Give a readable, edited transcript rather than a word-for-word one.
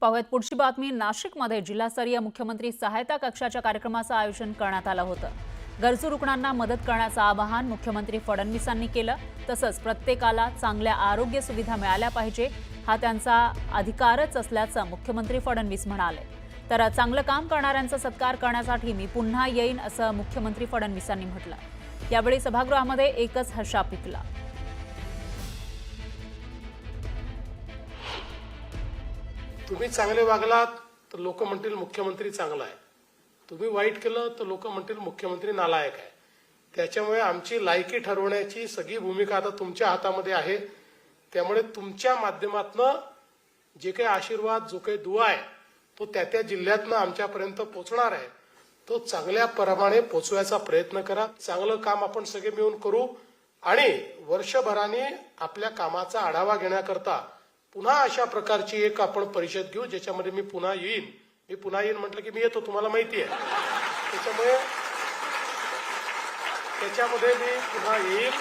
पाहूयात पुढची बातमी। नाशिकमध्ये जिल्हास्तरीय मुख्यमंत्री सहायता कक्षाच्या कार्यक्रमाचं आयोजन करण्यात आलं होतं। गरजू रुग्णांना मदत करण्याचं आवाहन मुख्यमंत्री फडणवीसांनी केलं। तसंच प्रत्येकाला चांगल्या आरोग्य सुविधा मिळाल्या पाहिजे, हा त्यांचा अधिकारच असल्याचं मुख्यमंत्री फडणवीस म्हणाले। तर चांगलं काम करणाऱ्यांचा सत्कार करण्यासाठी मी पुन्हा येईन असं मुख्यमंत्री फडणवीसांनी म्हटलं। यावेळी सभागृहामध्ये एकच हर्षा पिकला। तुम्ही चांगले वागलात तर लोक म्हणतील मुख्यमंत्री चांगला आहे, तुम्ही वाईट केलं तर लोक म्हणतील मुख्यमंत्री नालायक आहे। त्याच्यामुळे आमची लायकी ठरवण्याची सगळी भूमिका आता तुमच्या हातामध्ये आहे। त्यामुळे तुमच्या माध्यमातून जे काही आशीर्वाद, जो काही दुआ आहे तो त्या जिल्ह्यातनं आमच्यापर्यंत पोहोचणार आहे, तो चांगल्या प्रमाणे पोहोचवायचा प्रयत्न करा। चांगलं काम आपण सगळे मिळून करू आणि वर्षभराने आपल्या कामाचा आढावा घेण्याकरता पुन्हा अशा प्रकारची एक आपण परिषद घेऊ, ज्याच्यामध्ये मी पुन्हा येईन। मी पुन्हा येईन म्हटलं की मी येतो, तुम्हाला माहिती आहे। त्याच्यामध्ये मी पुन्हा येईल